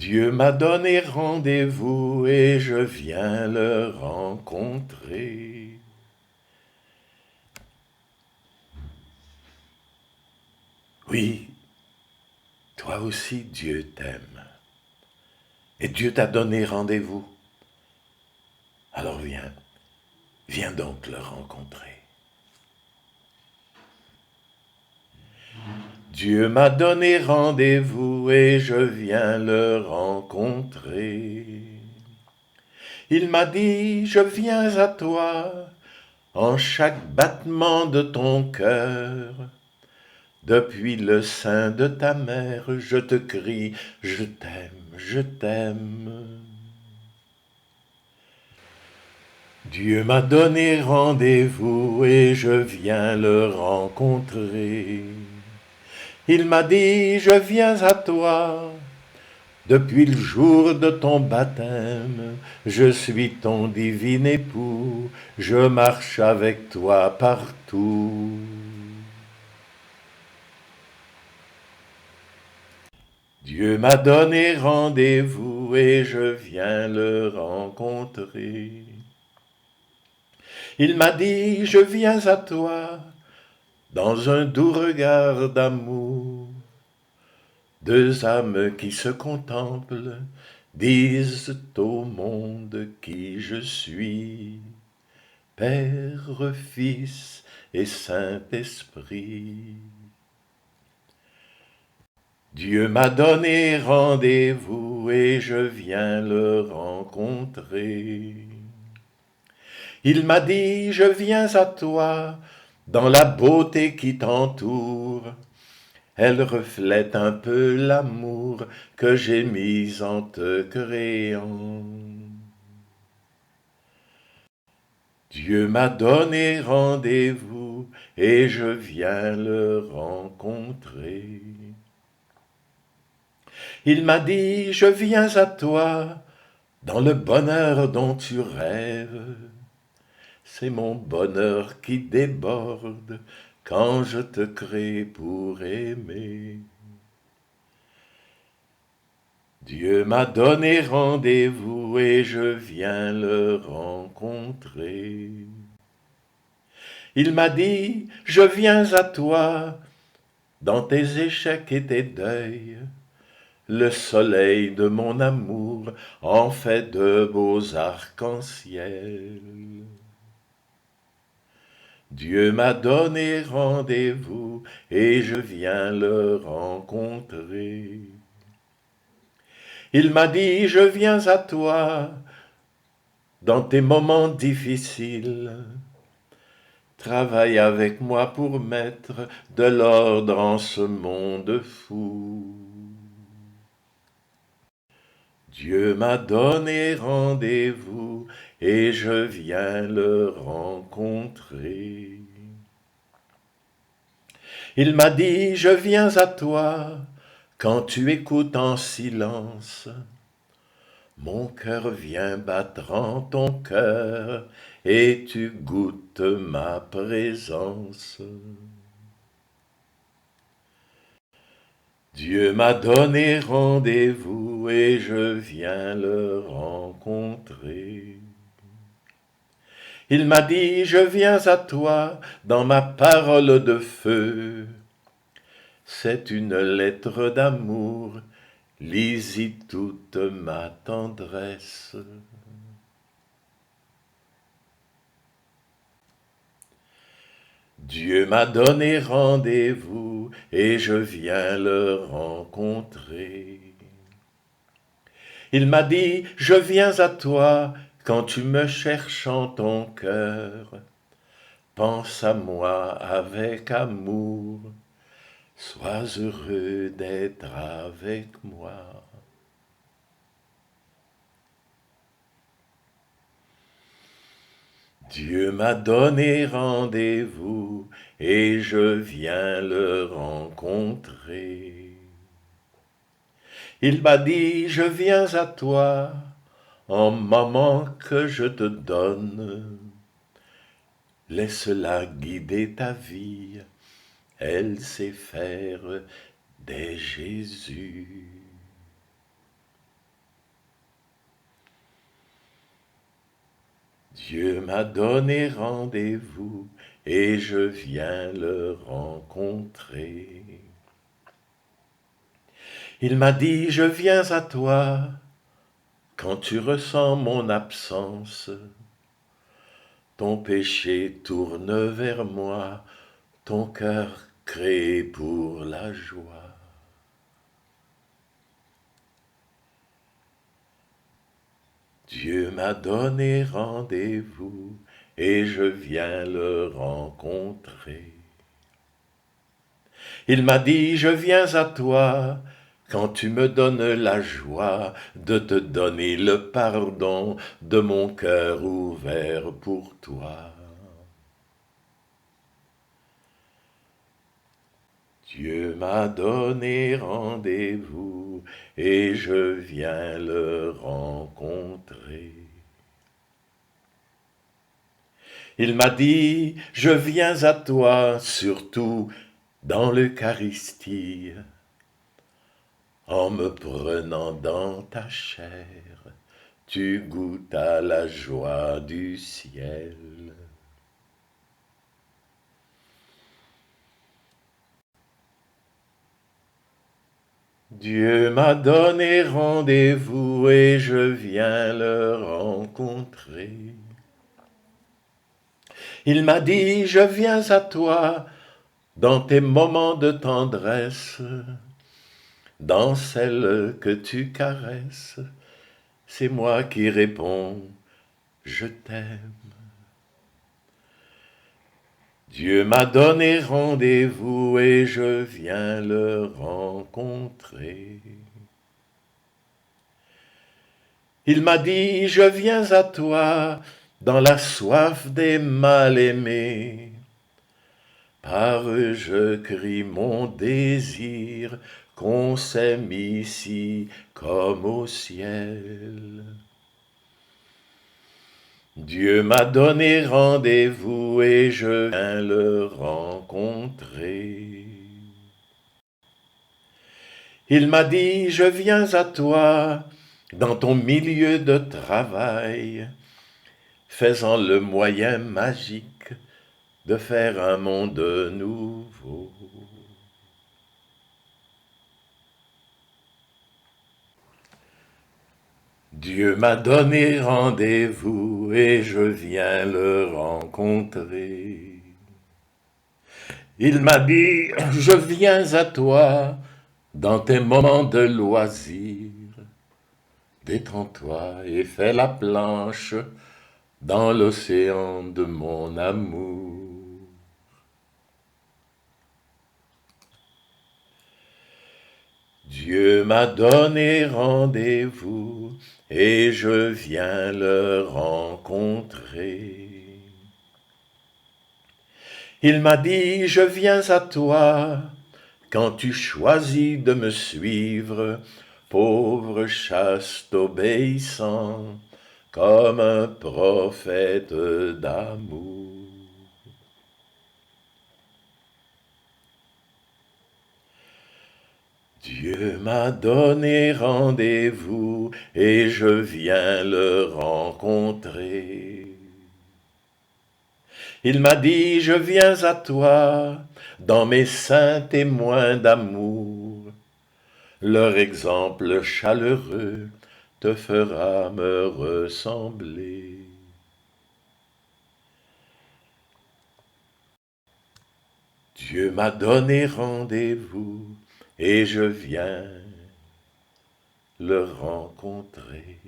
Dieu m'a donné rendez-vous et je viens le rencontrer. Oui, toi aussi Dieu t'aime. Et Dieu t'a donné rendez-vous. Alors viens donc le rencontrer. Dieu m'a donné rendez-vous et je viens le rencontrer. Il m'a dit, je viens à toi, en chaque battement de ton cœur. Depuis le sein de ta mère, je te crie, je t'aime, je t'aime. Dieu m'a donné rendez-vous et je viens le rencontrer. Il m'a dit, je viens à toi. Depuis le jour de ton baptême, je suis ton divin époux, je marche avec toi partout. Dieu m'a donné rendez-vous et je viens le rencontrer. Il m'a dit, je viens à toi, dans un doux regard d'amour. Deux âmes qui se contemplent disent au monde qui je suis, Père, Fils et Saint-Esprit. Dieu m'a donné rendez-vous et je viens le rencontrer. Il m'a dit, je viens à toi, dans la beauté qui t'entoure. Elle reflète un peu l'amour que j'ai mis en te créant. Dieu m'a donné rendez-vous et je viens le rencontrer. Il m'a dit, je viens à toi, dans le bonheur dont tu rêves. C'est mon bonheur qui déborde quand je te crée pour aimer. Dieu m'a donné rendez-vous et je viens le rencontrer. Il m'a dit, je viens à toi, dans tes échecs et tes deuils. Le soleil de mon amour en fait de beaux arcs-en-ciel. Dieu m'a donné rendez-vous et je viens le rencontrer. Il m'a dit, je viens à toi dans tes moments difficiles. Travaille avec moi pour mettre de l'ordre en ce monde fou. Dieu m'a donné rendez-vous et je viens le rencontrer. Il m'a dit, je viens à toi quand tu écoutes en silence. Mon cœur vient battre en ton cœur et tu goûtes ma présence. Dieu m'a donné rendez-vous et je viens le rencontrer. Il m'a dit, je viens à toi dans ma parole de feu. C'est une lettre d'amour, lis-y toute ma tendresse. Dieu m'a donné rendez-vous et je viens le rencontrer. Il m'a dit, je viens à toi quand tu me cherches en ton cœur. Pense à moi avec amour, sois heureux d'être avec moi. Dieu m'a donné rendez-vous et je viens le rencontrer. Il m'a dit, je viens à toi, en moment que je te donne. Laisse-la guider ta vie, elle sait faire dès Jésus. Dieu m'a donné rendez-vous et je viens le rencontrer. Il m'a dit, je viens à toi quand tu ressens mon absence. Ton péché tourne vers moi, ton cœur créé pour la joie. Dieu m'a donné rendez-vous et je viens le rencontrer. Il m'a dit, je viens à toi quand tu me donnes la joie de te donner le pardon de mon cœur ouvert pour toi. Dieu m'a donné rendez-vous et je viens le rencontrer. Il m'a dit, je viens à toi surtout dans l'Eucharistie, en me prenant dans ta chair, tu goûtes à la joie du ciel. Dieu m'a donné rendez-vous et je viens le rencontrer. Il m'a dit, je viens à toi dans tes moments de tendresse, dans celle que tu caresses. C'est moi qui réponds, je t'aime. Dieu m'a donné rendez-vous et je viens le rencontrer. Il m'a dit, je viens à toi dans la soif des mal-aimés. Par eux je crie mon désir qu'on s'aime ici comme au ciel. Dieu m'a donné rendez-vous et je viens le rencontrer. Il m'a dit, je viens à toi dans ton milieu de travail, faisant le moyen magique de faire un monde nouveau. Dieu m'a donné rendez-vous et je viens le rencontrer. Il m'a dit, je viens à toi dans tes moments de loisir. Détends-toi et fais la planche dans l'océan de mon amour. Dieu m'a donné rendez-vous et je viens le rencontrer. Il m'a dit, je viens à toi quand tu choisis de me suivre, pauvre chaste obéissant, comme un prophète d'amour. Dieu m'a donné rendez-vous et je viens le rencontrer. Il m'a dit, je viens à toi dans mes saints témoins d'amour. Leur exemple chaleureux te fera me ressembler. Dieu m'a donné rendez-vous et je viens le rencontrer.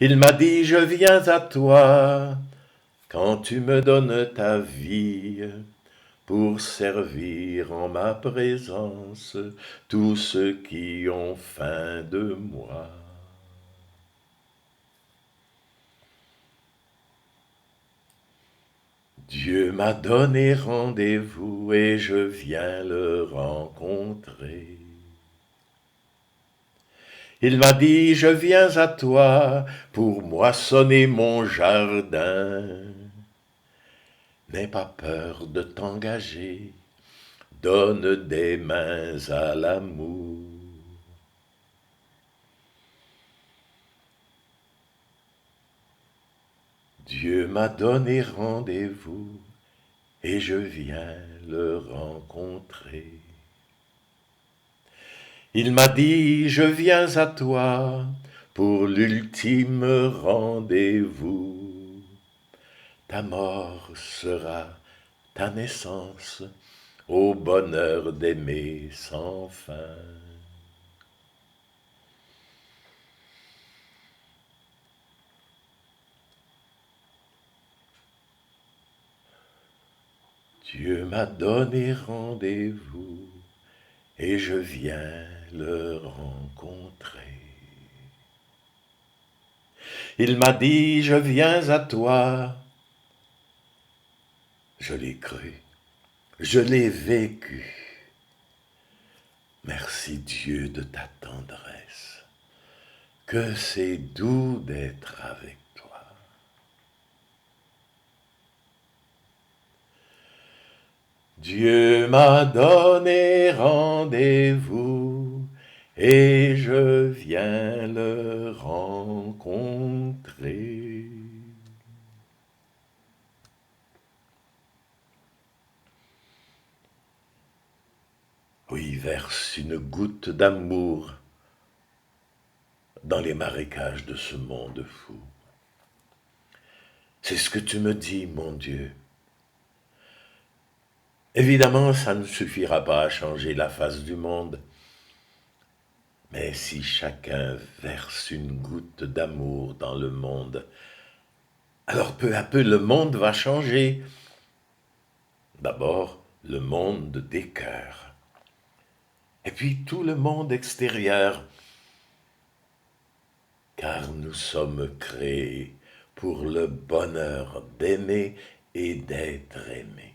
Il m'a dit, je viens à toi quand tu me donnes ta vie pour servir en ma présence tous ceux qui ont faim de moi. Dieu m'a donné rendez-vous et je viens le rencontrer. Il m'a dit, je viens à toi pour moissonner mon jardin. N'aie pas peur de t'engager, donne des mains à l'amour. Dieu m'a donné rendez-vous et je viens le rencontrer. Il m'a dit, je viens à toi pour l'ultime rendez-vous. Ta mort sera ta naissance au bonheur d'aimer sans fin. Dieu m'a donné rendez-vous et je viens le rencontrer. Il m'a dit, je viens à toi. Je l'ai cru, je l'ai vécu. Merci Dieu de ta tendresse, que c'est doux d'être avec toi. Dieu m'a donné rendez-vous et je viens le rencontrer. Oui, verse une goutte d'amour dans les marécages de ce monde fou. C'est ce que tu me dis, mon Dieu. Évidemment, ça ne suffira pas à changer la face du monde, mais si chacun verse une goutte d'amour dans le monde, alors peu à peu le monde va changer. D'abord, le monde des cœurs, et puis tout le monde extérieur, car nous sommes créés pour le bonheur d'aimer et d'être aimés.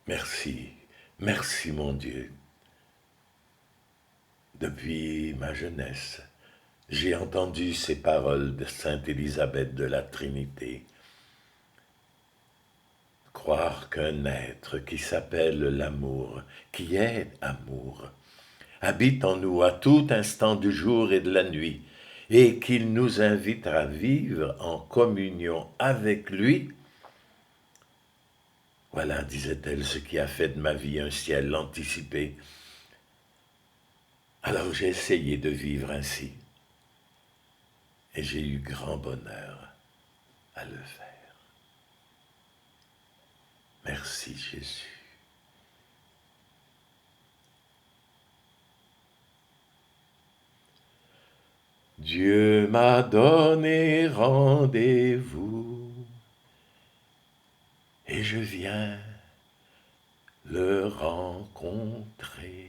Merci, merci mon Dieu. Depuis ma jeunesse, j'ai entendu ces paroles de Sainte Élisabeth de la Trinité. Croire qu'un être qui s'appelle l'amour, qui est amour, habite en nous à tout instant du jour et de la nuit, et qu'il nous invite à vivre en communion avec lui. Voilà, disait-elle, ce qui a fait de ma vie un ciel anticipé. Alors j'ai essayé de vivre ainsi, et j'ai eu grand bonheur à le faire. Merci Jésus. Dieu m'a donné rendez-vous et je viens le rencontrer.